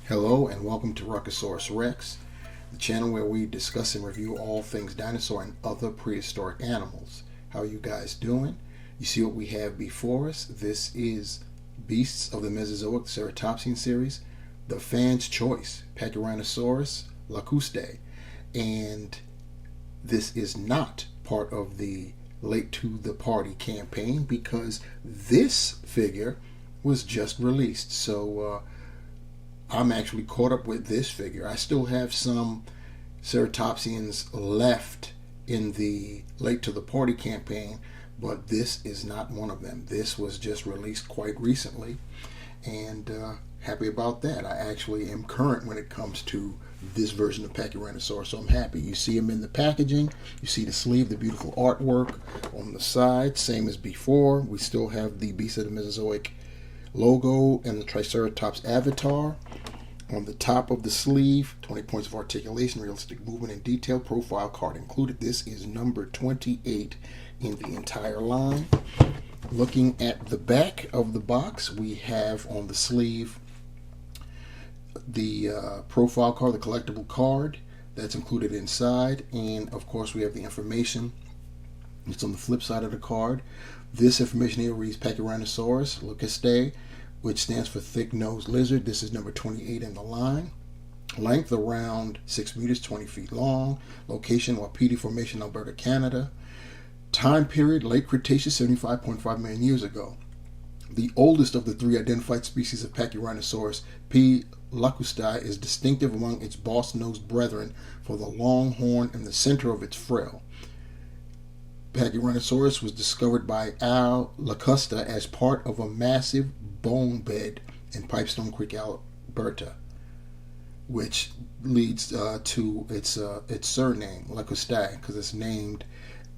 Hello and welcome to Ruckosaurus Rex, the channel where we discuss and review all things dinosaur and other prehistoric animals. How are you guys doing? You see what we have before us? This is Beasts of the Mesozoic Ceratopsian series, the fan's choice, Pachyrhinosaurus, lukastai. And this is not part of the Late to the Party campaign because this figure was just released. So I'm actually caught up with this figure. I still have some ceratopsians left in the Late to the Party campaign, but this is not one of them. This was just released quite recently, and happy about that. I actually am current when it comes to this version of Pachyrhinosaurus, so I'm happy. You see him in the packaging. You see the sleeve, the beautiful artwork on the side, same as before. We still have the Beast of the Mesozoic logo and the Triceratops avatar. On the top of the sleeve, 20 points of articulation, realistic movement and detail, profile card included. This is number 28 in the entire line. Looking at the back of the box, we have on the sleeve the profile card, the collectible card that's included inside, and of course we have the information. It's on the flip side of the card. This information here reads Pachyrhinosaurus, lukastai, which stands for thick-nosed lizard. This is number 28 in the line. Length around 6 meters, 20 feet long. Location, Wapiti Formation, Alberta, Canada. Time period, late Cretaceous, 75.5 million years ago. The oldest of the three identified species of Pachyrhinosaurus, P. lukastai, is distinctive among its boss-nosed brethren for the long horn in the center of its frill. Pachyrhinosaurus was discovered by Al Lacosta as part of a massive bone bed in Pipestone Creek, Alberta, which leads to its surname, lukastai, because it's named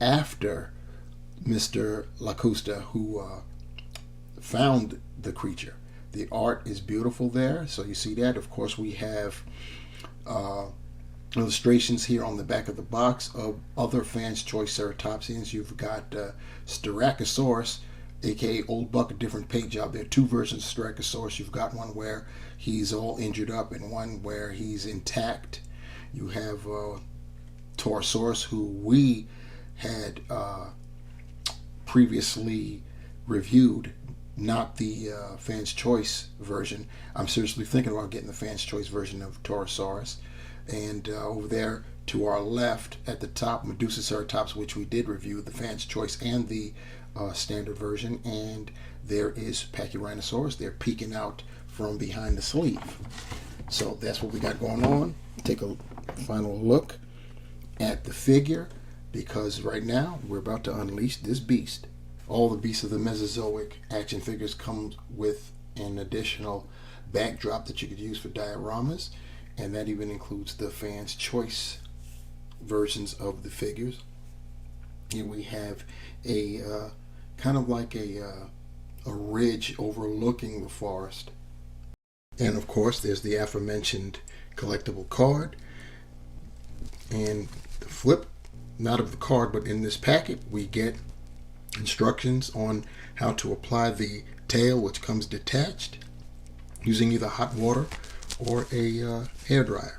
after Mr. Lacosta, who found the creature. The art is beautiful there, so you see that. Of course, we have illustrations here on the back of the box of other fans' choice ceratopsians. You've got Styracosaurus, aka Old Buck, a different paint job. There are two versions of Styracosaurus. You've got one where he's all injured up and one where he's intact. You have Torosaurus, who we had previously reviewed, not the fans' choice version. I'm seriously thinking about getting the fans' choice version of Torosaurus. And over there to our left at the top, Medusaceratops, which we did review, the fans' choice and the standard version. And there is Pachyrhinosaurus. They're peeking out from behind the sleeve. So that's what we got going on. Take a final look at the figure, because right now we're about to unleash this beast. All the Beasts of the Mesozoic action figures come with an additional backdrop that you could use for dioramas, and that even includes the fans' choice versions of the figures. Here we have a kind of like a ridge overlooking the forest. And of course there's the aforementioned collectible card. And the flip, not of the card, but in this packet we get instructions on how to apply the tail, which comes detached, using either hot water or a hairdryer.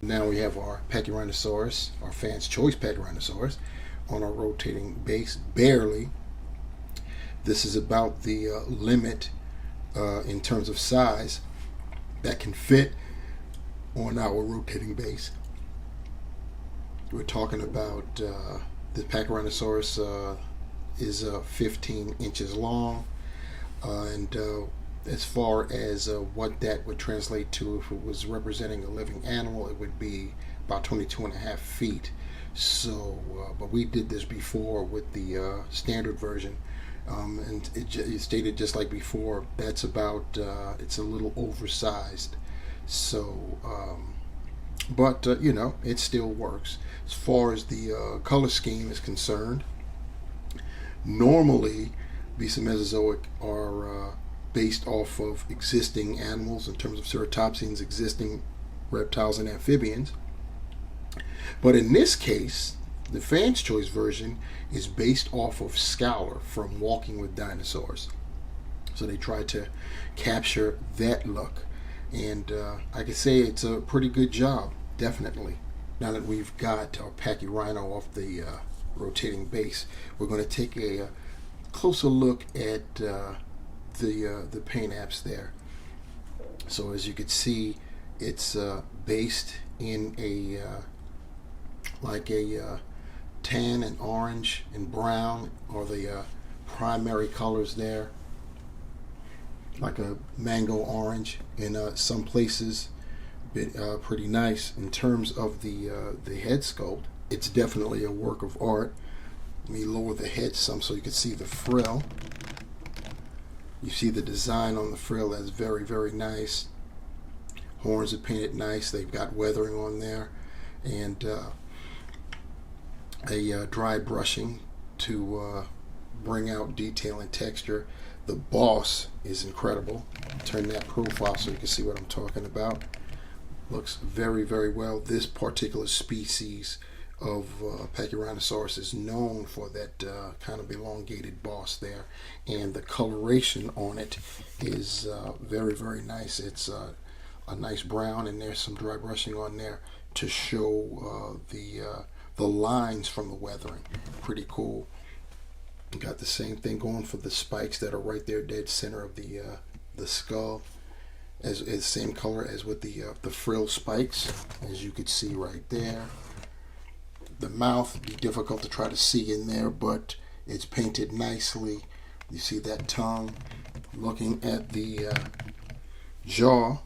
Now we have our Pachyrhinosaurus, our fans' choice Pachyrhinosaurus, on our rotating base, barely. This is about the limit in terms of size that can fit on our rotating base. We're talking about the Pachyrhinosaurus is 15 inches long, and as far as what that would translate to, if it was representing a living animal, it would be about 22.5 feet. So, but we did this before with the standard version, and it stated just like before, that's about, it's a little oversized. So, but you know, it still works. As far as the color scheme is concerned, normally Beasts of Mesozoic are based off of existing animals in terms of ceratopsians, existing reptiles and amphibians. But in this case, the fans' choice version is based off of Scowler from Walking with Dinosaurs. So they tried to capture that look. And I can say it's a pretty good job, definitely. Now that we've got our Pachyrhino off the rotating base, we're going to take a closer look at the paint apps there. So as you can see, it's based in a like a tan and orange and brown are the primary colors there, like a mango orange in some places. Pretty nice. In terms of the head sculpt, it's definitely a work of art. Let me lower the head some so you can see the frill. You see the design on the frill. That's very, very nice. Horns are painted nice. They've got weathering on there, and a dry brushing to bring out detail and texture. The boss is incredible. Turn that profile so you can see what I'm talking about. Looks very, very well. This particular species of Pachyrhinosaurus is known for that kind of elongated boss there, and the coloration on it is very, very nice. It's a nice brown, and there's some dry brushing on there to show the lines from the weathering. Pretty cool. You got the same thing going for the spikes that are right there, dead center of the skull, as same color as with the frill spikes, as you could see right there. The mouth would be difficult to try to see in there, but it's painted nicely. You see that tongue. Looking at the jaw,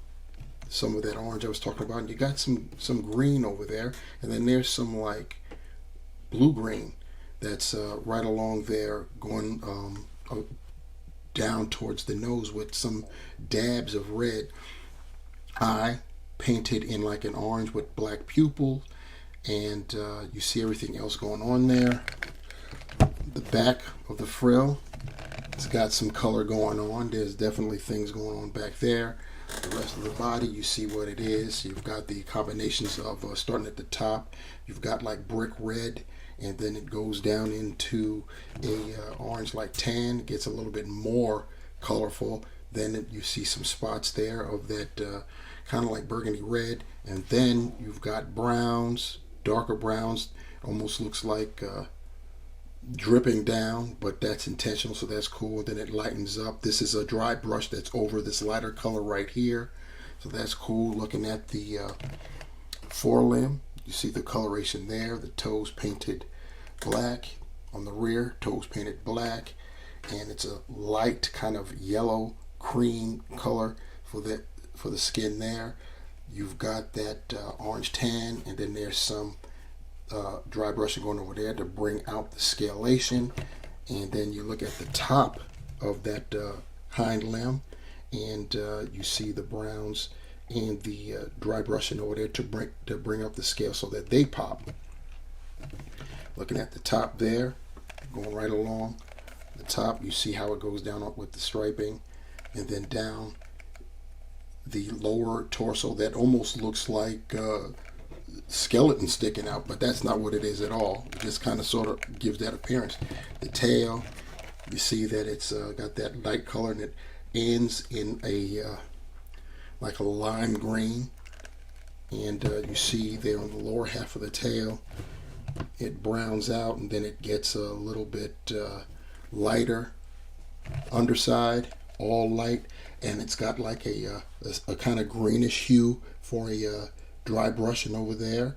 some of that orange I was talking about, and you got some green over there, and then there's some like blue green that's right along there, going down towards the nose with some dabs of red. Eye painted in like an orange with black pupils, and you see everything else going on there. The back of the frill, it's got some color going on. There's definitely things going on back there. The rest of the body, you see what it is. You've got the combinations of starting at the top, you've got like brick red, and then it goes down into a orange like tan. It gets a little bit more colorful. Then you see some spots there of that kind of like burgundy red, and then you've got browns, darker browns. Almost looks like dripping down, but that's intentional, so that's cool. Then it lightens up. This is a dry brush that's over this lighter color right here, so that's cool. Looking at the forelimb, you see the coloration there. The toes painted black on the rear, toes painted black, and it's a light kind of yellow cream color for the skin there. You've got that orange tan, and then there's some dry brushing going over there to bring out the scalation. And then you look at the top of that hind limb, and you see the browns and the dry brushing over there to bring up the scale so that they pop. Looking at the top there, going right along the top, you see how it goes down with the striping, and then down the lower torso that almost looks like skeleton sticking out, but that's not what it is at all. It just kind of sort of gives that appearance. The tail, you see that it's got that light color, and it ends in a like a lime green, and you see there on the lower half of the tail it browns out, and then it gets a little bit lighter underside, all light, and it's got like a kind of greenish hue for a dry brushing over there.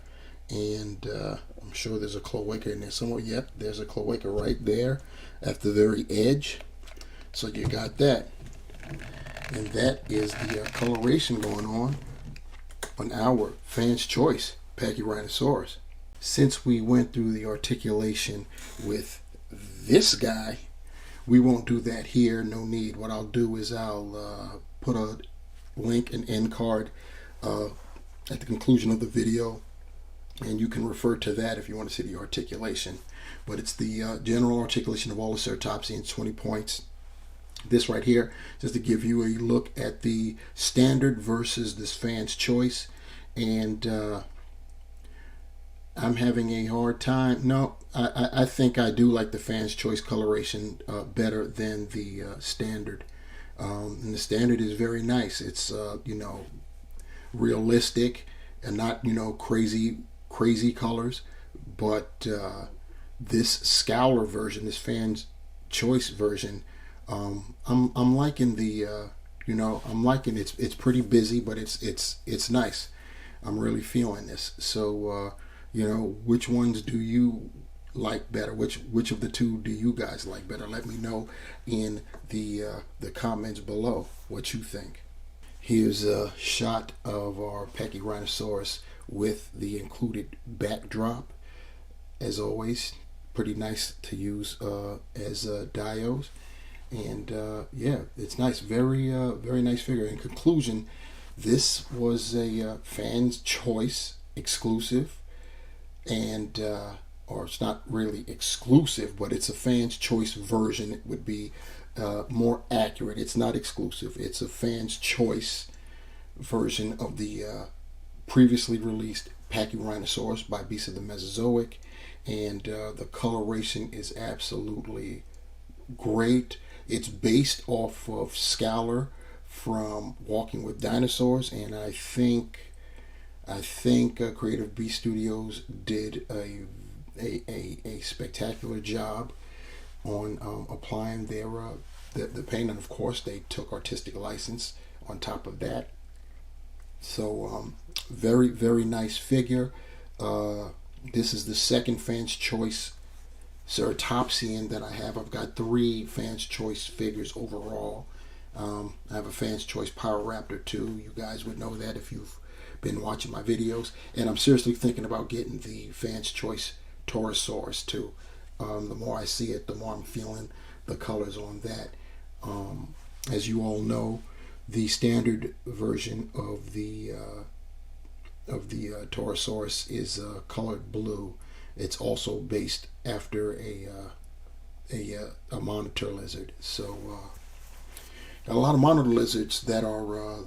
And I'm sure there's a cloaca in there somewhere. Yep, there's a cloaca right there at the very edge. So you got that, and that is the coloration going on our fan's choice Pachyrhinosaurus. Since we went through the articulation with this guy, we won't do that here. No need. What I'll do is I'll put a link, an end card at the conclusion of the video, and you can refer to that if you want to see the articulation. But it's the general articulation of all the ceratopsy in 20 points. This right here, just to give you a look at the standard versus this fan's choice. And I'm having a hard time. No, I think I do like the fan's choice coloration better than the standard. And the standard is very nice. It's realistic and not crazy colors, but this Scowler version, this Fan's Choice version, I'm liking the I'm liking it's pretty busy, but it's nice. I'm really feeling this. So which ones do you like better? Which of the two do you guys like better? Let me know in the comments below what you think. Here's a shot of our Pachyrhinosaurus with the included backdrop. As always, pretty nice to use as dios. And yeah, it's nice. Very nice figure. In conclusion, this was a Fan's Choice exclusive, and or it's not really exclusive, but it's a Fan's Choice version. It would be more accurate. It's not exclusive. It's a Fan's Choice version of the previously released Pachyrhinosaurus by Beasts of the Mesozoic, and the coloration is absolutely great. It's based off of Scowler from Walking with Dinosaurs, and I think Creative Beast Studios did a spectacular job on applying their the paint, and of course they took artistic license on top of that. So very nice figure. This is the second Fan's Choice Ceratopsian that I have. I've got 3 Fan's Choice figures overall. I have a Fan's Choice Pyroraptor too. You guys would know that if you've been watching my videos. And I'm seriously thinking about getting the Fan's Choice Torosaurus too. The more I see it, the more I'm feeling the colors on that. As you all know, the standard version of the Torosaurus is colored blue. It's also based after a monitor lizard. So got a lot of monitor lizards that are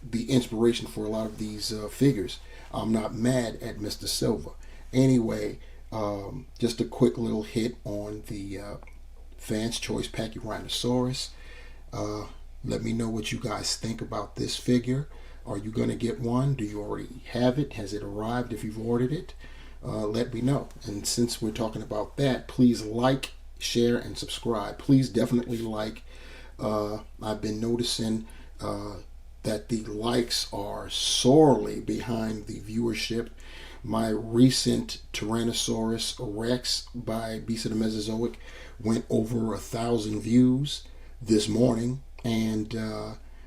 the inspiration for a lot of these figures. I'm not mad at Mr. Silva. Anyway, just a quick little hit on the Fan's Choice Pachyrhinosaurus. Let me know what you guys think about this figure. Are you going to get one? Do you already have it? Has it arrived if you've ordered it? Let me know. And since we're talking about that, please like, share, and subscribe. Please definitely like. I've been noticing that the likes are sorely behind the viewership. My recent Tyrannosaurus Rex by Beasts of the Mesozoic went over 1,000 views this morning, and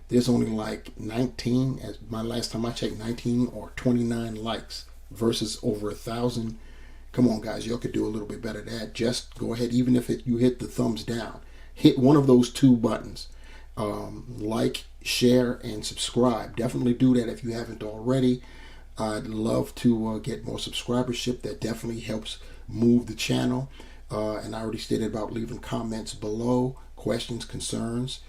there's only like 19, as my last time I checked, 19 or 29 likes versus over 1,000. Come on, guys, y'all could do a little bit better than that. Just go ahead, even if you hit the thumbs down, hit one of those 2 buttons. Like, share, and subscribe. Definitely do that if you haven't already. I'd love to get more subscribership. That definitely helps move the channel. And I already stated about leaving comments below, questions, concerns,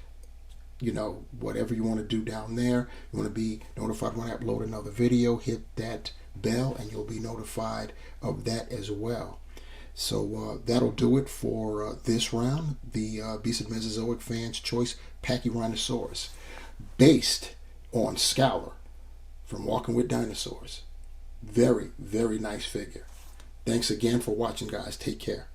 whatever you want to do down there. You want to be notified when I upload another video, hit that bell and you'll be notified of that as well. So that'll do it for this round. The Beast of Mesozoic Fan's Choice Pachyrhinosaurus, based on Scowler from Walking with Dinosaurs. Very nice figure. Thanks again for watching, guys. Take care.